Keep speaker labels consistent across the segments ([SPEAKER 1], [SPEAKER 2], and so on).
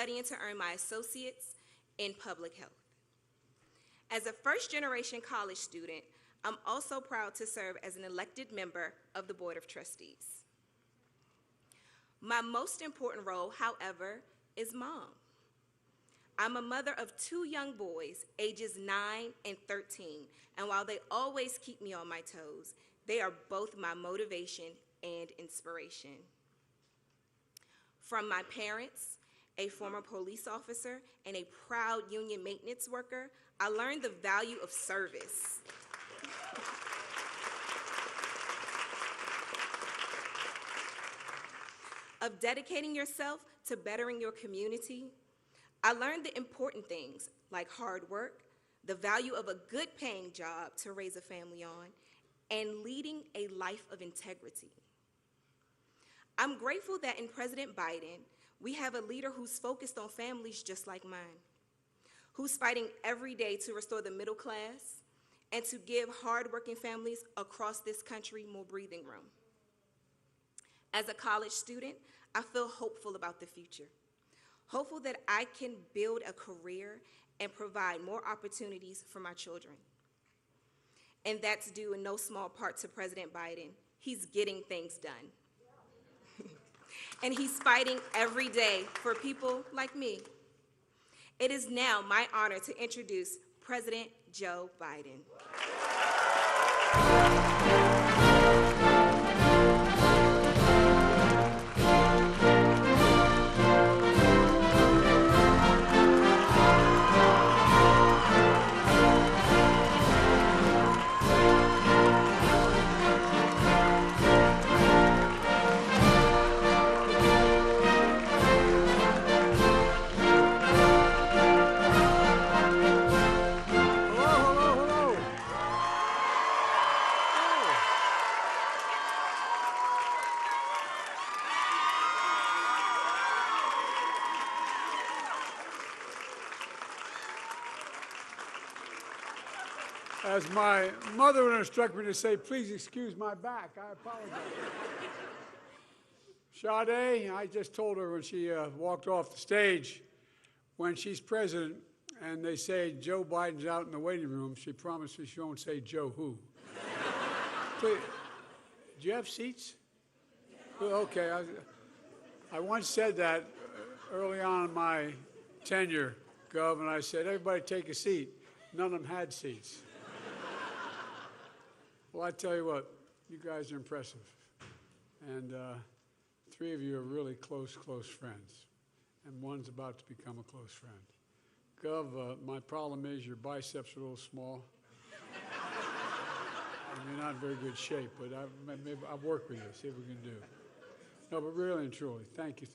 [SPEAKER 1] studying to earn my associates in public health. As a first-generation college student, I'm also proud to serve as an elected member of the Board of Trustees. My most important role, however, is mom. I'm a mother of 2 young boys, ages 9 and 13, and while they always keep me on my toes, they are both my motivation and inspiration. From my parents, a former police officer, and a proud union maintenance worker, I learned the value of service. Of dedicating yourself to bettering your community. I learned the important things like hard work, the value of a good paying job to raise a family on, and leading a life of integrity. I'm grateful that in President Biden, we have a leader who's focused on families just like mine, who's fighting every day to restore the middle class and to give hardworking families across this country more breathing room. As a college student, I feel hopeful about the future, hopeful that I can build a career and provide more opportunities for my children. And that's due in no small part to President Biden. He's getting things done. And he's fighting every day for people like me. It is now my honor to introduce President Joe Biden.
[SPEAKER 2] As my mother would instruct me to say, please excuse my back, I apologize. Sade, I just told her when she walked off the stage, when she's president and they say Joe Biden's out in the waiting room, she promised me she won't say Joe who. Please, do you have seats? Okay, I once said that early on in my tenure, Gov, and I said, everybody take a seat. None of them had seats. Well, I tell you what, you guys are impressive. And 3 of you are really close friends. And one's about to become a close friend. Gov, my problem is your biceps are a little small. And you're not in very good shape, but maybe I'll work with you, see what we can do. No, but really and truly, thank you.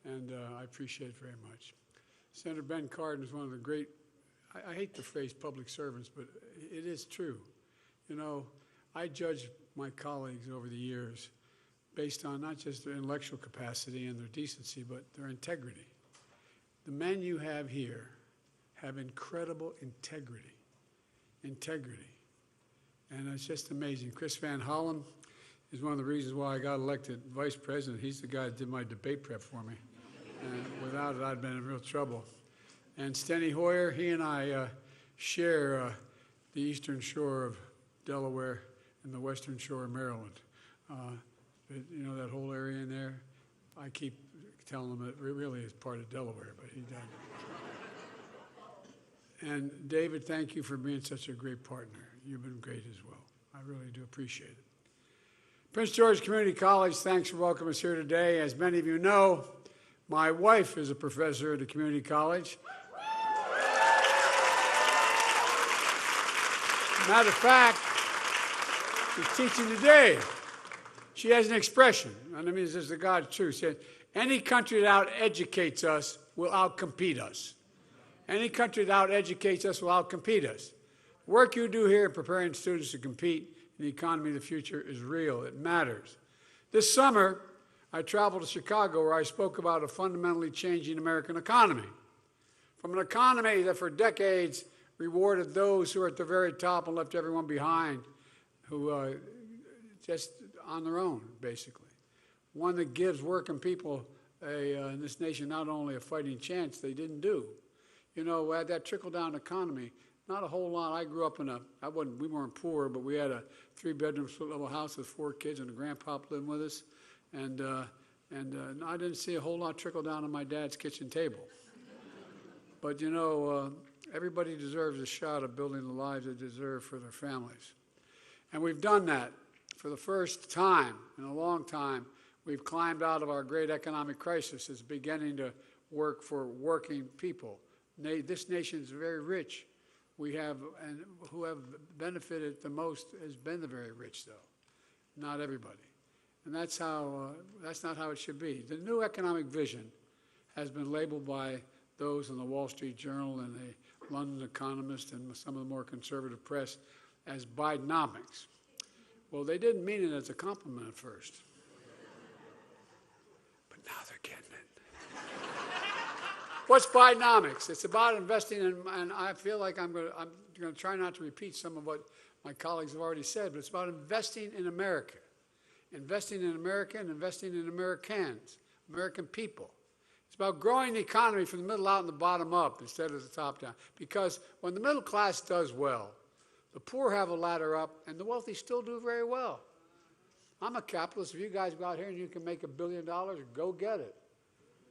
[SPEAKER 2] And I appreciate it very much. Senator Ben Cardin is one of the great, I hate the phrase public servants, but it is true. You know, I judge my colleagues over the years based on not just their intellectual capacity and their decency, but their integrity. The men you have here have incredible integrity. And it's just amazing. Chris Van Hollen is one of the reasons why I got elected vice president. He's the guy that did my debate prep for me. And without it, I'd been in real trouble. And Steny Hoyer, he and I share the eastern shore of Delaware and the western shore of Maryland. You know that whole area in there? I keep telling him it really is part of Delaware, but he doesn't. And David, thank you for being such a great partner. You've been great as well. I really do appreciate it. Prince George Community College, thanks for welcoming us here today. As many of you know, my wife is a professor at the community college. Matter of fact, she's teaching today. She has an expression, and I mean this is the God's truth. She said, any country that out-educates us will out-compete us. Any country that out-educates us will out-compete us. The work you do here in preparing students to compete in the economy of the future is real. It matters. This summer, I traveled to Chicago where I spoke about a fundamentally changing American economy. From an economy that for decades rewarded those who are at the very top and left everyone behind, who just on their own, basically. One that gives working people in this nation not only a fighting chance, they didn't do. You know, we had that trickle-down economy. Not a whole lot. I grew up in we weren't poor, but we had a 3-bedroom split-level house with 4 kids and a grandpop living with us. And I didn't see a whole lot trickle down on my dad's kitchen table. But, you know, everybody deserves a shot at building the lives they deserve for their families. And we've done that for the first time in a long time. We've climbed out of our great economic crisis. It's beginning to work for working people. This nation is very rich. And who have benefited the most has been the very rich, though, not everybody. And that's not how it should be. The new economic vision has been labeled by those in the Wall Street Journal and the London Economist and some of the more conservative press as Bidenomics. Well, they didn't mean it as a compliment at first. But now they're getting it. What's Bidenomics? It's about investing in, and I feel like I'm going to try not to repeat some of what my colleagues have already said, but it's about investing in America. Investing in America and investing in Americans, American people. It's about growing the economy from the middle out and the bottom up instead of the top down. Because when the middle class does well, the poor have a ladder up, and the wealthy still do very well. I'm a capitalist. If you guys go out here and you can make $1 billion, go get it.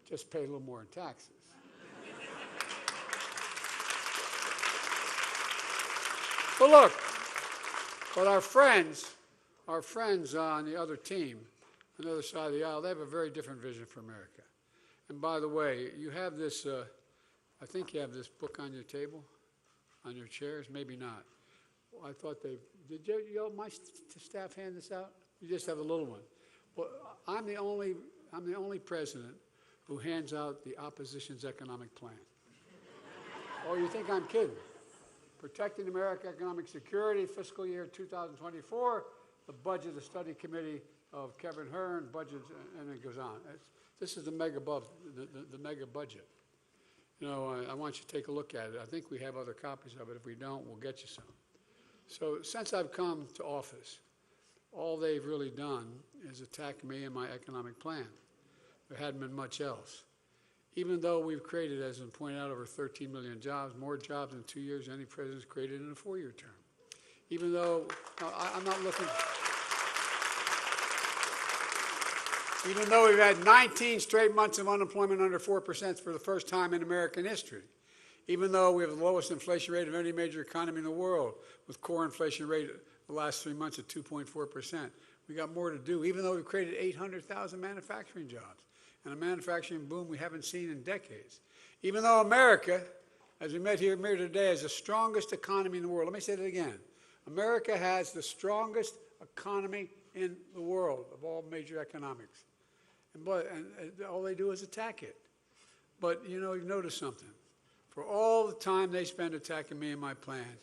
[SPEAKER 2] Just pay a little more in taxes. But look, our friends on the other team, on the other side of the aisle, they have a very different vision for America. And by the way, you have this, I think you have this book on your table, on your chairs, maybe not. Well, I thought did my staff hand this out? You just have a little one. Well, I'm the only president who hands out the opposition's economic plan. Oh, you think I'm kidding? Protecting American Economic Security, fiscal year 2024, the budget, the study committee of Kevin Hearn, budget, and it goes on. This is the mega budget. You know, I want you to take a look at it. I think we have other copies of it. If we don't, we'll get you some. So since I've come to office, all they've really done is attack me and my economic plan. There hadn't been much else. Even though we've created, as has been pointed out, over 13 million jobs, more jobs in 2 years than any president's created in a 4-year term. Even though, I'm not looking, even though we've had 19 straight months of unemployment under 4% for the first time in American history. Even though we have the lowest inflation rate of any major economy in the world, with core inflation rate the last 3 months at 2.4%. We got more to do, even though we've created 800,000 manufacturing jobs and a manufacturing boom we haven't seen in decades. Even though America, as we met here today, has the strongest economy in the world. Let me say that again. America has the strongest economy in the world of all major economics. And all they do is attack it. But, you know, you've noticed something. For all the time they spend attacking me and my plans,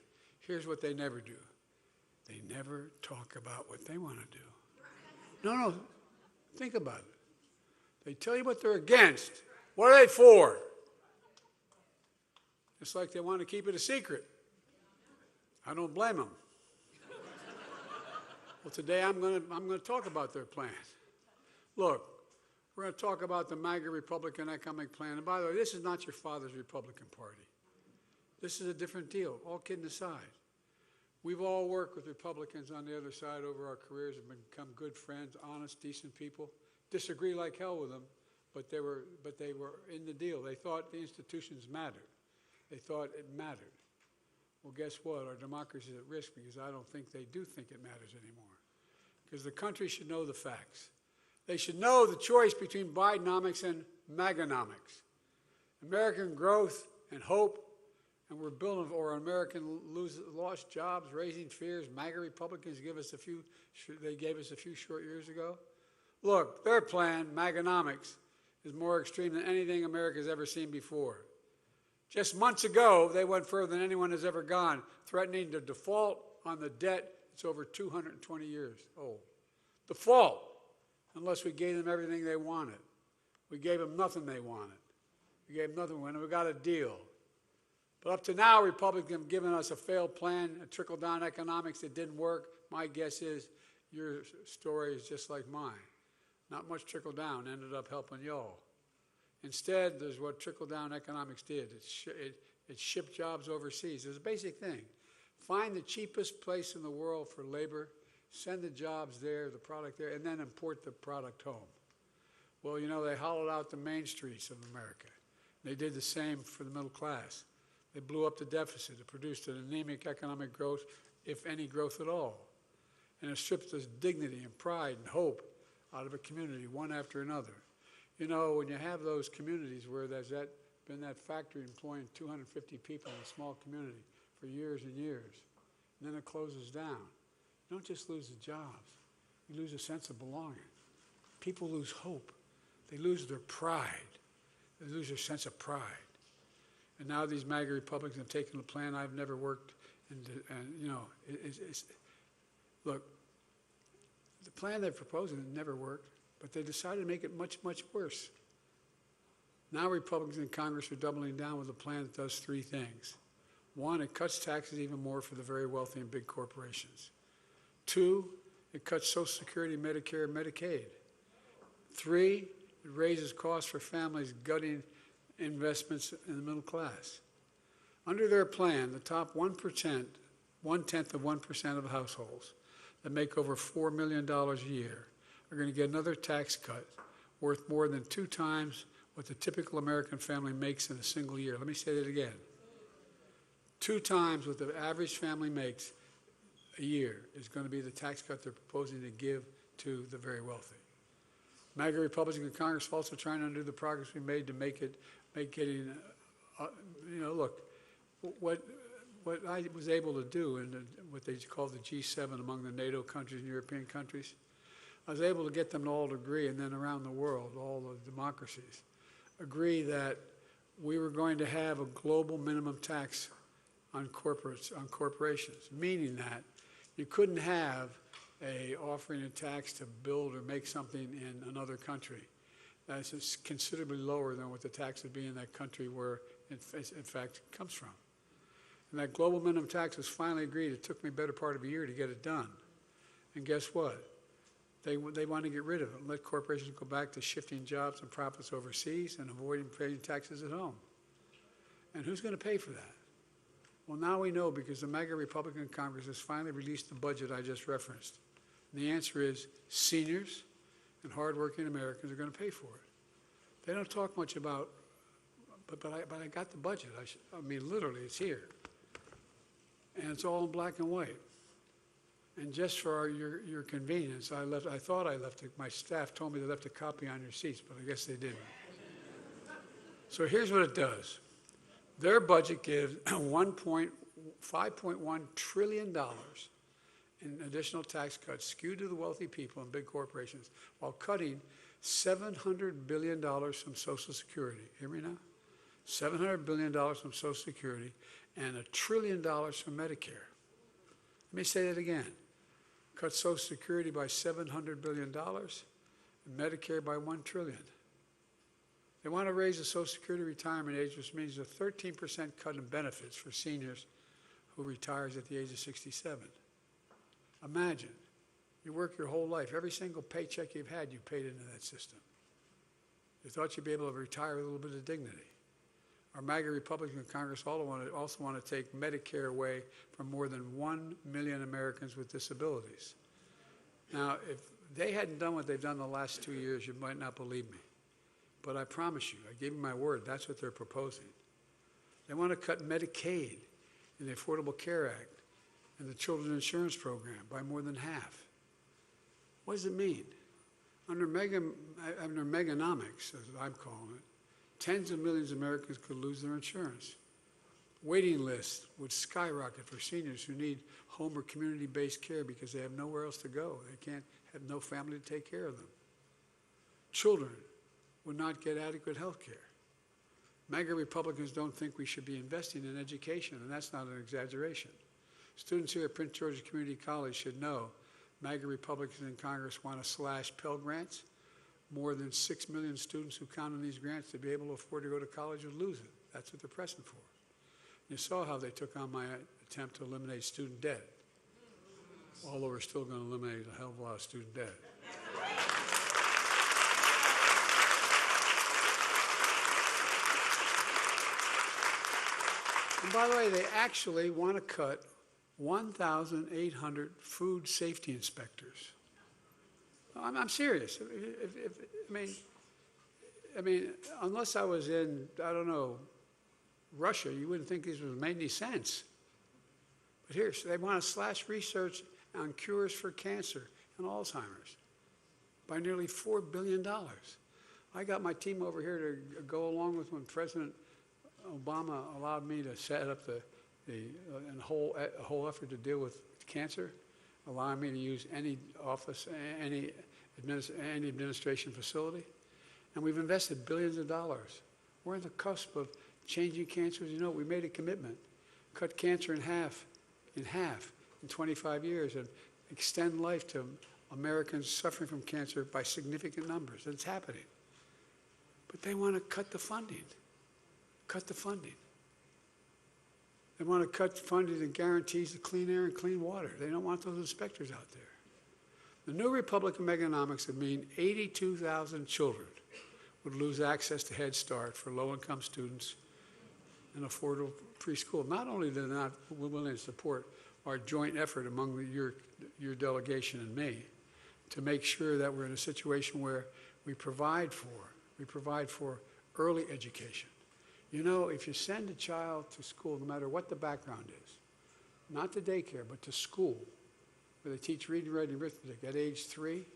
[SPEAKER 2] here's what they never do. They never talk about what they want to do. No, think about it. They tell you what they're against. What are they for? It's like they want to keep it a secret. I don't blame them. Well, today I'm going to talk about their plans. Look, we're going to talk about the MAGA Republican economic plan. And by the way, this is not your father's Republican Party. This is a different deal, all kidding aside. We've all worked with Republicans on the other side over our careers and become good friends, honest, decent people. Disagree like hell with them, but they were in the deal. They thought the institutions mattered. They thought it mattered. Well, guess what? Our democracy is at risk because I don't think they do think it matters anymore. Because the country should know the facts. They should know the choice between Bidenomics and MAGAnomics. American growth and hope, and we're building, or American lost jobs, raising fears. MAGA Republicans gave us a few short years ago. Look, their plan, MAGAnomics, is more extreme than anything America's ever seen before. Just months ago, they went further than anyone has ever gone, threatening to default on the debt that's over 220 years old. Default, unless we gave them everything they wanted. We gave them nothing they wanted. We gave them nothing when we got a deal. But up to now, Republicans have given us a failed plan, a trickle-down economics that didn't work. My guess is your story is just like mine. Not much trickle-down ended up helping y'all. Instead, there's what trickle-down economics did. It shipped jobs overseas. It's a basic thing. Find the cheapest place in the world for labor, send the jobs there, the product there, and then import the product home. Well, you know, they hollowed out the main streets of America. They did the same for the middle class. They blew up the deficit. It produced an anemic economic growth, if any growth at all. And it stripped us dignity and pride and hope out of a community, one after another. You know, when you have those communities where there's been that factory employing 250 people in a small community for years and years, and then it closes down, you don't just lose the jobs, you lose a sense of belonging. People lose hope. They lose their pride. They lose their sense of pride. And now these MAGA Republicans have taken a plan I've never worked, and you know, look, the plan they're proposing never worked, but they decided to make it much, much worse. Now Republicans in Congress are doubling down with a plan that does three things. One, it cuts taxes even more for the very wealthy and big corporations. Two, it cuts Social Security, Medicare, and Medicaid. Three, it raises costs for families, gutting investments in the middle class. Under their plan, the top 1%, 1/10 of 1% of households that make over $4 million a year are going to get another tax cut worth more than 2 times what the typical American family makes in a single year. Let me say that again. 2 times what the average family makes a year is going to be the tax cut they're proposing to give to the very wealthy. MAGA Republicans in Congress are also trying to undo the progress we made to make getting, you know, look, what I was able to do in what they call the G7 among the NATO countries and European countries, I was able to get them to all agree, and then around the world, all the democracies, agree that we were going to have a global minimum tax on corporations, meaning that you couldn't have offering a tax to build or make something in another country that's considerably lower than what the tax would be in that country where, in fact, it comes from. And that global minimum tax was finally agreed. It took me a better part of a year to get it done. And guess what? They want to get rid of it and let corporations go back to shifting jobs and profits overseas and avoiding paying taxes at home. And who's going to pay for that? Well, now we know because the MAGA Republican Congress has finally released the budget I just referenced. And the answer is seniors and hardworking Americans are going to pay for it. They don't talk much about, but I got the budget. I mean, literally, it's here. And it's all in black and white. And just for your convenience, I thought I left it. My staff told me they left a copy on your seats, but I guess they didn't. So here's what it does. Their budget gives $5.1 trillion in additional tax cuts skewed to the wealthy people and big corporations while cutting $700 billion from Social Security. Hear me now? $700 billion from Social Security and $1 trillion from Medicare. Let me say that again. Cut Social Security by $700 billion and Medicare by $1 trillion. They want to raise the Social Security retirement age, which means a 13% cut in benefits for seniors who retires at the age of 67. Imagine, you work your whole life. Every single paycheck you've had, you paid into that system. You thought you'd be able to retire with a little bit of dignity. Our MAGA Republican Congress also want to take Medicare away from more than 1 million Americans with disabilities. Now, if they hadn't done what they've done the last 2 years, you might not believe me. But I promise you, I gave you my word, that's what they're proposing. They want to cut Medicaid in the Affordable Care Act and the Children's Insurance Program by more than half. What does it mean? Under Meganomics, as I'm calling it, tens of millions of Americans could lose their insurance. Waiting lists would skyrocket for seniors who need home or community-based care because they have nowhere else to go. They can't have no family to take care of them. Children would not get adequate health care. MAGA Republicans don't think we should be investing in education, and that's not an exaggeration. Students here at Prince George's Community College should know MAGA Republicans in Congress want to slash Pell Grants. More than 6 million students who count on these grants to be able to afford to go to college would lose it. That's what they're pressing for. You saw how they took on my attempt to eliminate student debt, although we're still going to eliminate a hell of a lot of student debt. And by the way, they actually want to cut 1,800 food safety inspectors. I'm serious. I mean, unless I was in, I don't know, Russia, you wouldn't think this would make any sense. But here, so they want to slash research on cures for cancer and Alzheimer's by nearly $4 billion. I got my team over here to go along with when President Obama allowed me to set up the whole effort to deal with cancer, allowing me to use any office, any administration facility. And we've invested billions of dollars. We're on the cusp of changing cancer. As you know, we made a commitment, cut cancer in half in 25 years, and extend life to Americans suffering from cancer by significant numbers. And it's happening. But they want to cut the funding. Cut the funding. They want to cut funding that guarantees the clean air and clean water. They don't want those inspectors out there. The new Republican Bidenomics would mean 82,000 children would lose access to Head Start for low-income students and affordable preschool. Not only are they not willing to support our joint effort among your delegation and me to make sure that we're in a situation where we provide for early education. You know, if you send a child to school, no matter what the background is, not to daycare, but to school, where they teach reading, writing, and arithmetic at age 3,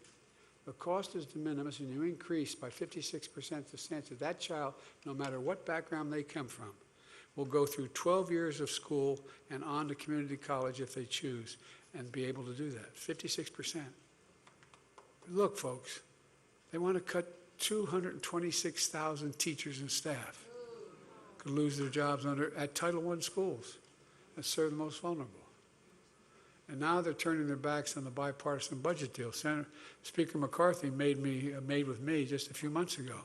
[SPEAKER 2] the cost is de minimis, and you increase by 56% the chance that that child, no matter what background they come from, will go through 12 years of school and on to community college if they choose, and be able to do that. 56%. Look, folks, they want to cut 226,000 teachers and staff could lose their jobs at Title I schools that serve the most vulnerable. And now they're turning their backs on the bipartisan budget deal. Speaker McCarthy made with me just a few months ago,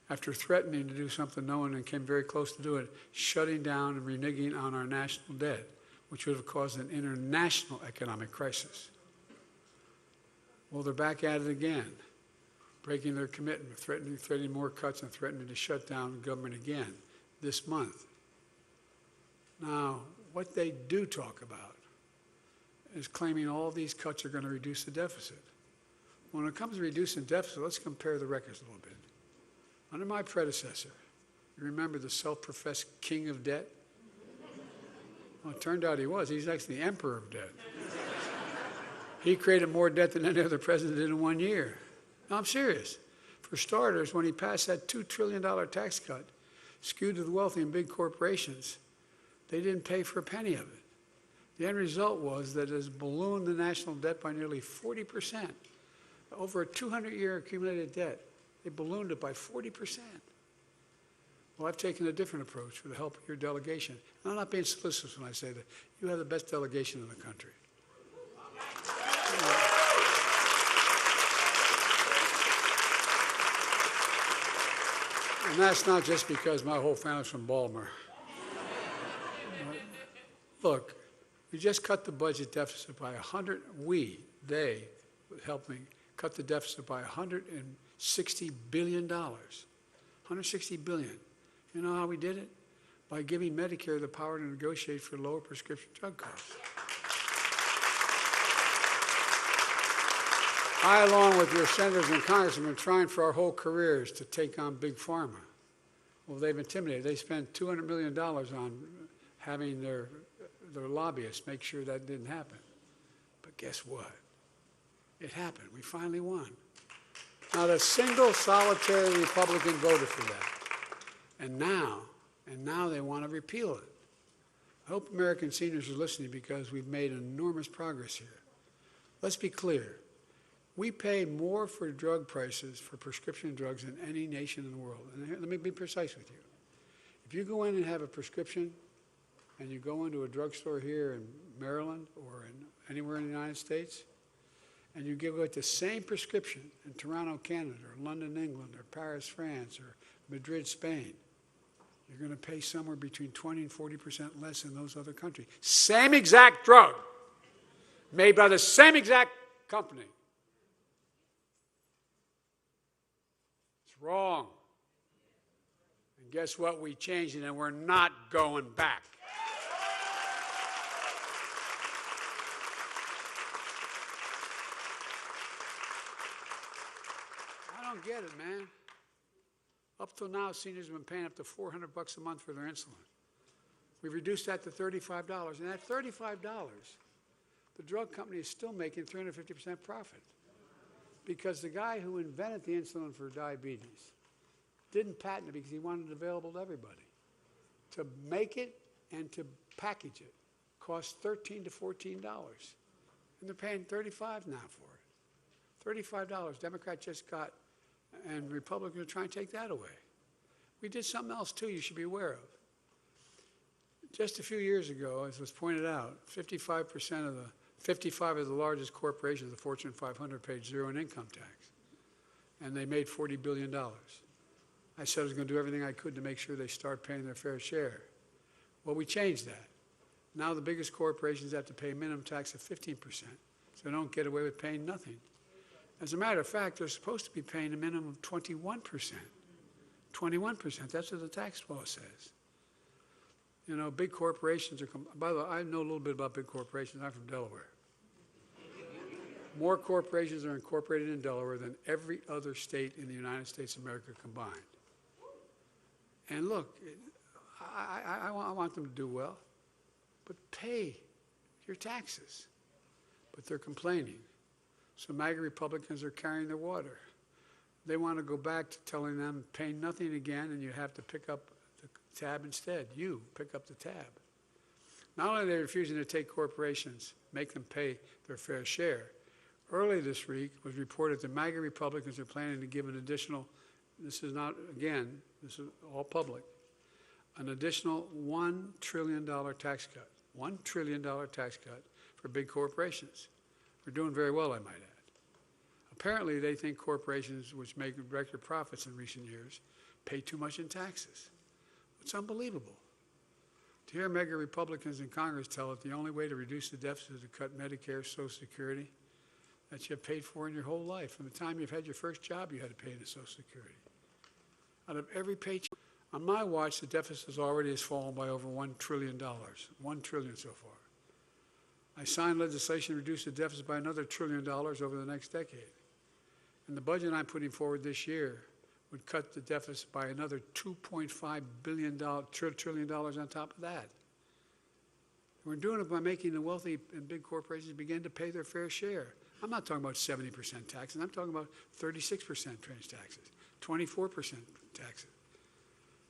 [SPEAKER 2] after threatening to do something no one came very close to doing, shutting down and reneging on our national debt, which would have caused an international economic crisis. Well, they're back at it again, breaking their commitment, threatening more cuts and threatening to shut down government again this month. Now, what they do talk about is claiming all these cuts are going to reduce the deficit. When it comes to reducing deficit, let's compare the records a little bit. Under my predecessor, you remember the self-professed king of debt? Well, it turned out he was. He's actually the emperor of debt. He created more debt than any other president did in 1 year. No, I'm serious. For starters, when he passed that $2 trillion tax cut, skewed to the wealthy and big corporations, they didn't pay for a penny of it. The end result was that it has ballooned the national debt by nearly 40%. Over a 200-year accumulated debt, they ballooned it by 40%. Well, I've taken a different approach with the help of your delegation. And I'm not being solicitous when I say that. You have the best delegation in the country. And that's not just because my whole family's from Baltimore. Look, we just cut the budget deficit by they helped me cut the deficit by $160 billion. $160 billion. You know how we did it? By giving Medicare the power to negotiate for lower prescription drug costs. I, along with your senators and congressmen, have been trying for our whole careers to take on Big Pharma. Well, they've intimidated. They spent $200 million on having their lobbyists make sure that didn't happen. But guess what? It happened. We finally won. Not a single solitary Republican voted for that. And now they want to repeal it. I hope American seniors are listening because we've made enormous progress here. Let's be clear. We pay more for drug prices for prescription drugs than any nation in the world. And let me be precise with you. If you go in and have a prescription and you go into a drugstore here in Maryland or anywhere in the United States, and you give it the same prescription in Toronto, Canada, or London, England, or Paris, France, or Madrid, Spain, you're going to pay somewhere between 20 and 40% less in those other countries. Same exact drug, made by the same exact company. It's wrong. And guess what? We changed it, and we're not going back. it, man. Up till now, seniors have been paying up to $400 a month for their insulin. We've reduced that to $35, and at $35, the drug company is still making 350% profit, because the guy who invented the insulin for diabetes didn't patent it because he wanted it available to everybody. To make it and to package it costs $13 to $14, and they're paying $35 now for it. $35. Democrats just got, and Republicans are trying to take that away. We did something else too you should be aware of. Just a few years ago, as was pointed out, 55 of the largest corporations, the Fortune 500, paid zero in income tax, and they made $40 billion. I said I was going to do everything I could to make sure they start paying their fair share. Well, we changed that. Now the biggest corporations have to pay a minimum tax of 15%, so they don't get away with paying nothing. As a matter of fact, they're supposed to be paying a minimum of 21%. 21%, that's what the tax law says. You know, big corporations are, by the way, I know a little bit about big corporations. I'm from Delaware. More corporations are incorporated in Delaware than every other state in the United States of America combined. And look, I want them to do well, but pay your taxes. But they're complaining. So MAGA Republicans are carrying their water. They want to go back to telling them, pay nothing again, and you have to pick up the tab instead. You pick up the tab. Not only are they refusing to take corporations, make them pay their fair share. Early this week was reported that MAGA Republicans are planning to give an additional, this is not, again, this is all public, an additional $1 trillion tax cut. $1 trillion tax cut for big corporations. We're doing very well, I might add. Apparently, they think corporations which make record profits in recent years pay too much in taxes. It's unbelievable. To hear MAGA Republicans in Congress tell it the only way to reduce the deficit is to cut Medicare, Social Security, that you have paid for in your whole life. From the time you've had your first job, you had to pay into Social Security. Out of every paycheck. On my watch, the deficit already has fallen by over $1 trillion. $1 trillion so far. I signed legislation to reduce the deficit by another $1 trillion over the next decade. And the budget I'm putting forward this year would cut the deficit by another $2.5 trillion on top of that. We're doing it by making the wealthy and big corporations begin to pay their fair share. I'm not talking about 70% taxes. I'm talking about 36% trans taxes, 24% taxes.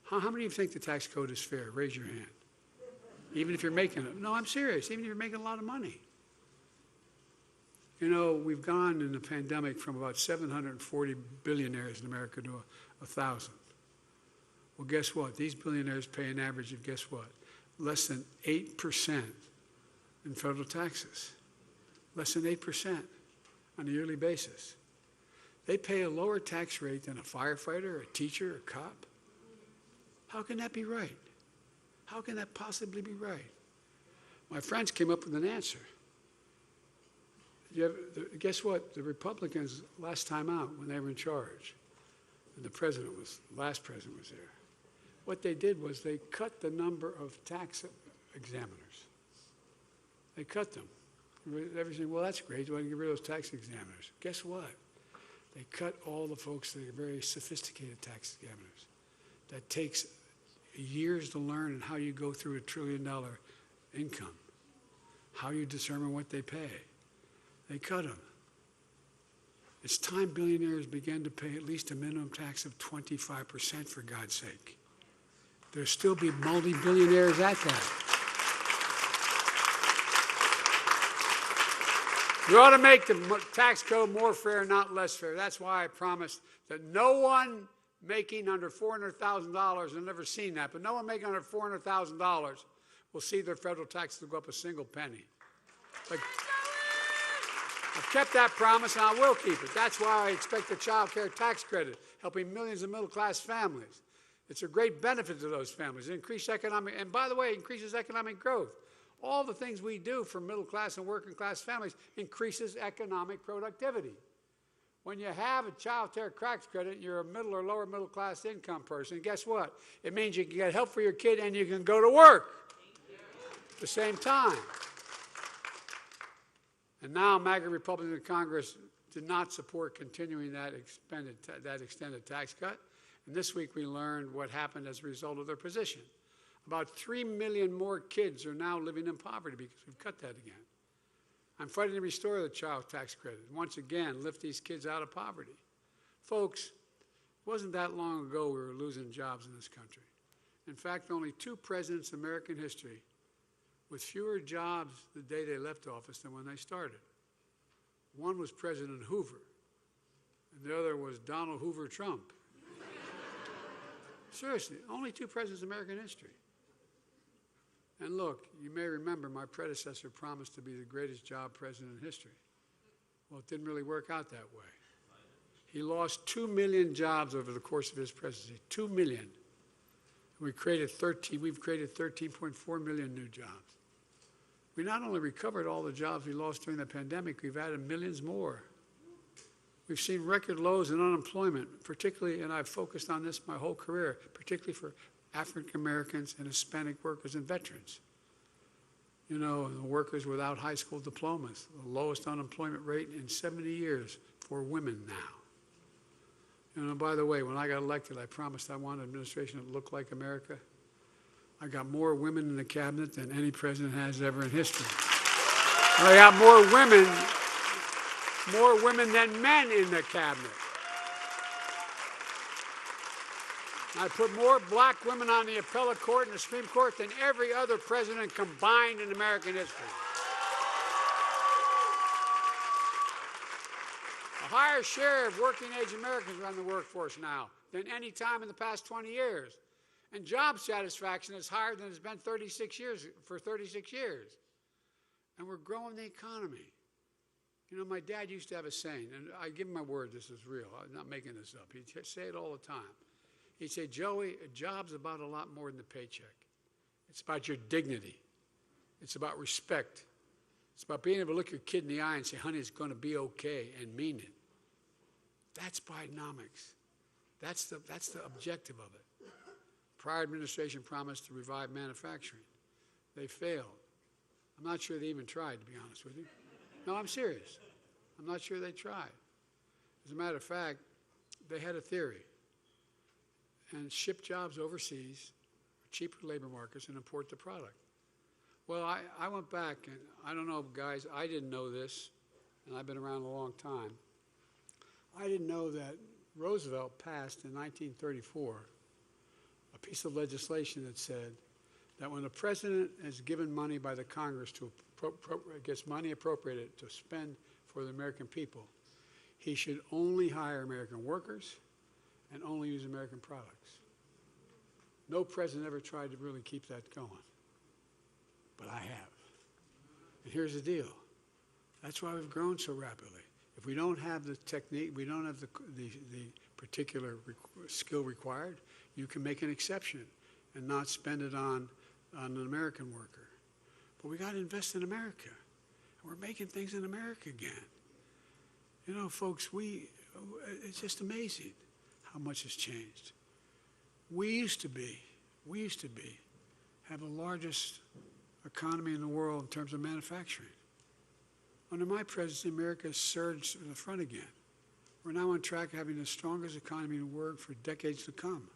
[SPEAKER 2] How many of you think the tax code is fair? Raise your hand. Even if you're making it. No, I'm serious. Even if you're making a lot of money. You know, we've gone in the pandemic from about 740 billionaires in America to 1,000. Well, guess what? These billionaires pay an average of, guess what? Less than 8% in federal taxes. Less than 8% on a yearly basis. They pay a lower tax rate than a firefighter, a teacher, a cop. How can that be right? How can that possibly be right? My friends came up with an answer. Guess what? The Republicans, last time out, when they were in charge, and the last president was there, what they did was they cut the number of tax examiners. They cut them. Everything, well, that's great. You want to get rid of those tax examiners. Guess what? They cut all the folks that are very sophisticated tax examiners. That takes years to learn and how you go through $1 trillion income, how you determine what they pay. They cut them. It's time billionaires began to pay at least a minimum tax of 25%, for God's sake. There'll still be multi-billionaires at that. You ought to make the tax code more fair, not less fair. That's why I promised that no one making under $400,000, I've never seen that, but no one making under $400,000 will see their federal taxes go up a single penny. But I've kept that promise, and I will keep it. That's why I expect the child care tax credit, helping millions of middle-class families. It's a great benefit to those families. It increases economic, and by the way, it increases economic growth. All the things we do for middle-class and working-class families increases economic productivity. When you have a child care tax credit, you're a middle or lower middle-class income person. Guess what? It means you can get help for your kid and you can go to work at the same time. And now MAGA Republicans in Congress did not support continuing that extended tax cut. And this week we learned what happened as a result of their position. About 3 million more kids are now living in poverty because we've cut that again. I'm fighting to restore the child tax credit and once again lift these kids out of poverty. Folks, it wasn't that long ago we were losing jobs in this country. In fact, only 2 presidents in American history with fewer jobs the day they left office than when they started. One was President Hoover, and the other was Donald Hoover Trump. Seriously, only 2 presidents in American history. And look, you may remember my predecessor promised to be the greatest job president in history. Well, it didn't really work out that way. He lost 2 million jobs over the course of his presidency, 2 million. We've created 13.4 million new jobs. We not only recovered all the jobs we lost during the pandemic, we've added millions more. We've seen record lows in unemployment, particularly, and I've focused on this my whole career, particularly for African Americans and Hispanic workers and veterans. You know, the workers without high school diplomas, the lowest unemployment rate in 70 years for women now. You know, by the way, when I got elected, I promised I wanted an administration that looked like America. I got more women in the cabinet than any president has ever in history. And I got more women than men in the cabinet. I put more black women on the appellate court and the Supreme Court than every other president combined in American history. A higher share of working-age Americans are in the workforce now than any time in the past 20 years. And job satisfaction is higher than it's been for 36 years. And we're growing the economy. You know, my dad used to have a saying, and I give him my word this is real. I'm not making this up. He'd say it all the time. He'd say, Joey, a job's about a lot more than the paycheck. It's about your dignity. It's about respect. It's about being able to look your kid in the eye and say, honey, it's going to be okay, and mean it. That's Bidenomics. That's the objective of it. Prior administration promised to revive manufacturing. They failed. I'm not sure they even tried, to be honest with you. No, I'm serious. I'm not sure they tried. As a matter of fact, they had a theory and ship jobs overseas, cheaper labor markets, and import the product. Well, I went back, and I don't know, guys, I didn't know this, and I've been around a long time. I didn't know that Roosevelt passed in 1934 a piece of legislation that said that when the president is given money by the Congress gets money appropriated to spend for the American people, he should only hire American workers and only use American products. No president ever tried to really keep that going, but I have. And here's the deal. That's why we've grown so rapidly. If we don't have the technique, we don't have the particular skill required, you can make an exception and not spend it on an American worker. But we got to invest in America. And we're making things in America again. You know, folks, it's just amazing how much has changed. We used to have the largest economy in the world in terms of manufacturing. Under my presidency, America has surged to the front again. We're now on track of having the strongest economy in the world for decades to come.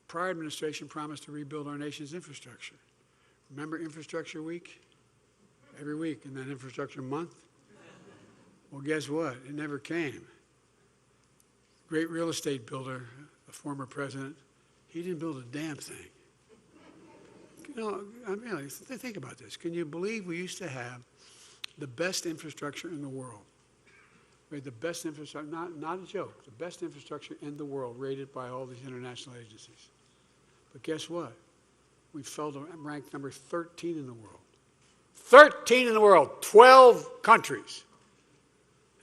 [SPEAKER 2] Prior administration promised to rebuild our nation's infrastructure. Remember Infrastructure Week? Every week, and then Infrastructure Month? Well, guess what? It never came. Great real estate builder, the former president, he didn't build a damn thing. You know, I mean, think about this. Can you believe we used to have the best infrastructure in the world? We had the best infrastructure, not a joke, the best infrastructure in the world rated by all these international agencies. But guess what? We fell to rank number 13 in the world. 13 in the world, 12 countries.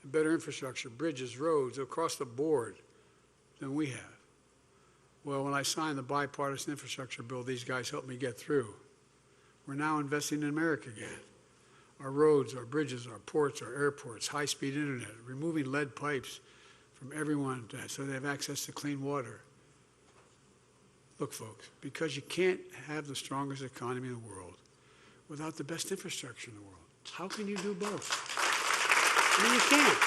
[SPEAKER 2] And better infrastructure, bridges, roads, across the board than we have. Well, when I signed the bipartisan infrastructure bill, these guys helped me get through. We're now investing in America again. Our roads, our bridges, our ports, our airports, high-speed internet, removing lead pipes from everyone so they have access to clean water. Look, folks, because you can't have the strongest economy in the world without the best infrastructure in the world. How can you do both? I mean, you can't.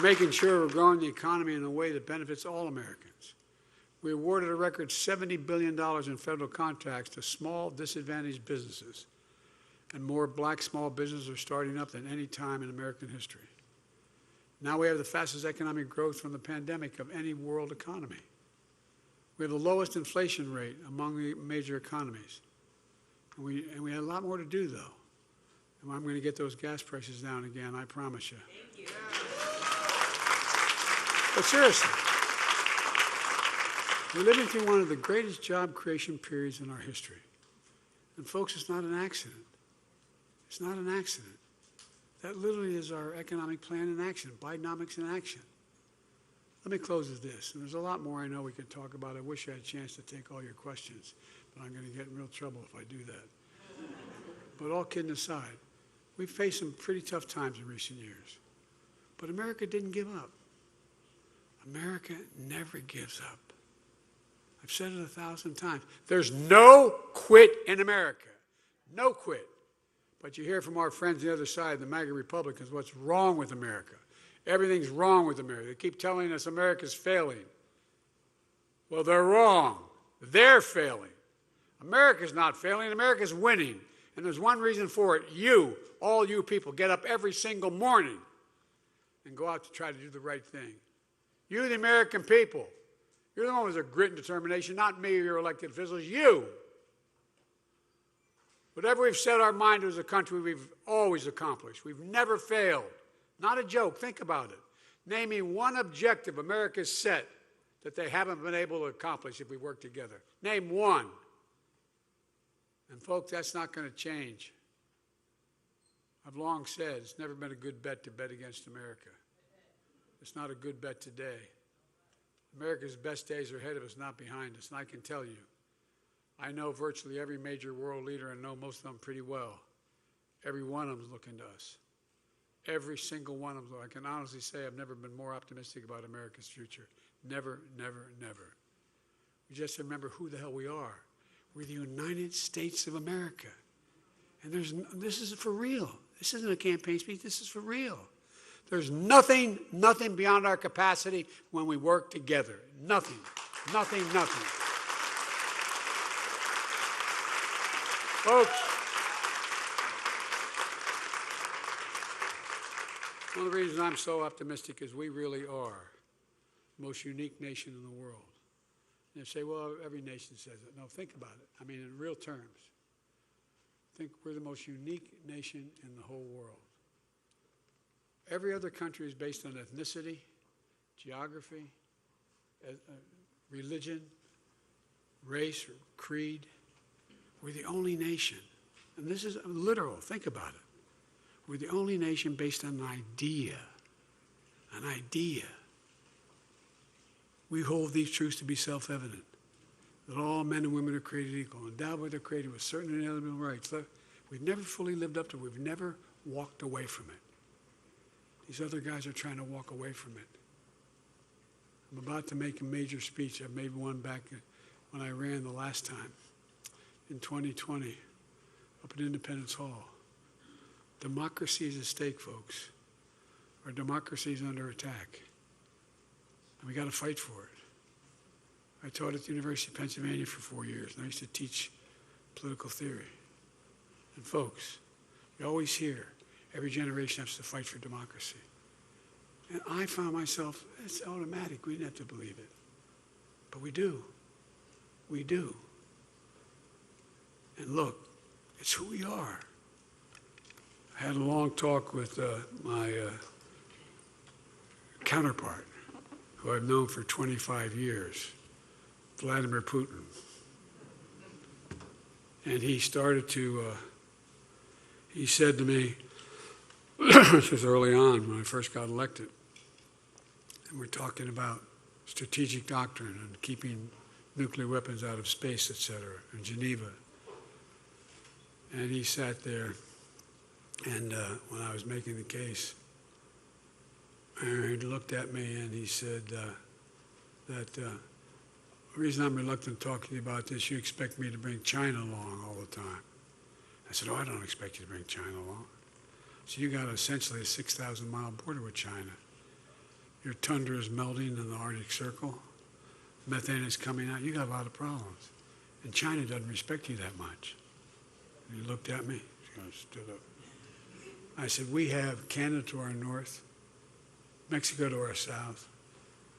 [SPEAKER 2] making sure we're growing the economy in a way that benefits all Americans. We awarded a record $70 billion in federal contracts to small, disadvantaged businesses, and more black small businesses are starting up than any time in American history. Now we have the fastest economic growth from the pandemic of any world economy. We have the lowest inflation rate among the major economies. And we have a lot more to do, though. And I'm going to get those gas prices down again, I promise you.
[SPEAKER 1] Thank you.
[SPEAKER 2] But seriously, we're living through one of the greatest job creation periods in our history. And folks, it's not an accident. It's not an accident. That literally is our economic plan in action, Bidenomics in action. Let me close with this. And there's a lot more I know we could talk about. I wish I had a chance to take all your questions, but I'm going to get in real trouble if I do that. But all kidding aside, we've faced some pretty tough times in recent years. But America didn't give up. America never gives up. I've said it 1,000 times. There's no quit in America. No quit. But you hear from our friends on the other side, the MAGA Republicans, what's wrong with America. Everything's wrong with America. They keep telling us America's failing. Well, they're wrong. They're failing. America's not failing. America's winning. And there's one reason for it. You, all you people, get up every single morning and go out to try to do the right thing. You, the American people, you're the one with the grit and determination, not me or your elected officials, you. Whatever we've set our mind to as a country, we've always accomplished. We've never failed. Not a joke. Think about it. Name me one objective America's set that they haven't been able to accomplish if we work together. Name one. And folks, that's not going to change. I've long said it's never been a good bet to bet against America. It's not a good bet today. America's best days are ahead of us, not behind us. And I can tell you, I know virtually every major world leader and know most of them pretty well. Every one of them is looking to us. Every single one of them. I can honestly say I've never been more optimistic about America's future. Never, never, never. We just remember who the hell we are. We're the United States of America. And this is for real. This isn't a campaign speech. This is for real. There's nothing beyond our capacity when we work together. Nothing. Folks, one of the reasons I'm so optimistic is we really are the most unique nation in the world. And they say, well, every nation says it. No, think about it. I mean, in real terms. Think we're the most unique nation in the whole world. Every other country is based on ethnicity, geography, religion, race, or creed. We're the only nation, and this is literal, think about it. We're the only nation based on an idea. An idea. We hold these truths to be self-evident, that all men and women are created equal, endowed with, they're created with certain inalienable rights. We've never fully lived up to it. We've never walked away from it. These other guys are trying to walk away from it. I'm about to make a major speech. I made one back when I ran the last time in 2020 up at Independence Hall. Democracy is at stake, folks. Our democracy is under attack. And we got to fight for it. I taught at the University of Pennsylvania for 4 years, and I used to teach political theory. And folks, you always hear every generation has to fight for democracy. And I found myself, it's automatic. We didn't have to believe it. But we do. We do. And look, it's who we are. I had a long talk with my counterpart, who I've known for 25 years, Vladimir Putin. And he started to, he said to me, this was early on when I first got elected, and we're talking about strategic doctrine and keeping nuclear weapons out of space, et cetera, in Geneva. And he sat there, and when I was making the case, he looked at me and he said that the reason I'm reluctant to talk to you about this, you expect me to bring China along all the time. I said, oh, I don't expect you to bring China along. So you got essentially a 6,000-mile border with China. Your tundra is melting in the Arctic Circle. Methane is coming out. You got a lot of problems. And China doesn't respect you that much. And he looked at me. She kind of stood up. I said, we have Canada to our north, Mexico to our south,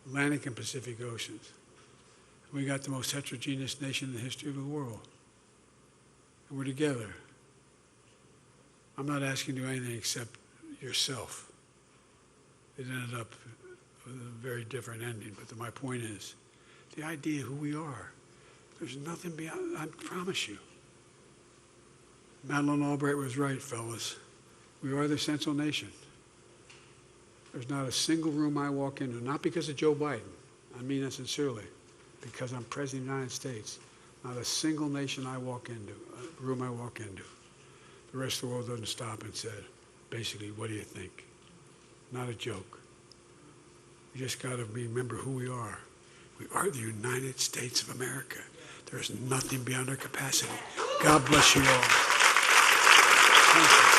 [SPEAKER 2] Atlantic and Pacific Oceans. We got the most heterogeneous nation in the history of the world. And we're together. I'm not asking you to do anything except yourself. It ended up with a very different ending, but my point is, the idea of who we are, there's nothing beyond, I promise you. Madeleine Albright was right, fellas. We are the Central Nation. There's not a single room I walk into, not because of Joe Biden, I mean that sincerely, because I'm President of the United States. Not a single nation I walk into, room I walk into. The rest of the world doesn't stop and say, basically, what do you think? Not a joke. You just got to remember who we are. We are the United States of America. There's nothing beyond our capacity. God bless you all. Thank you.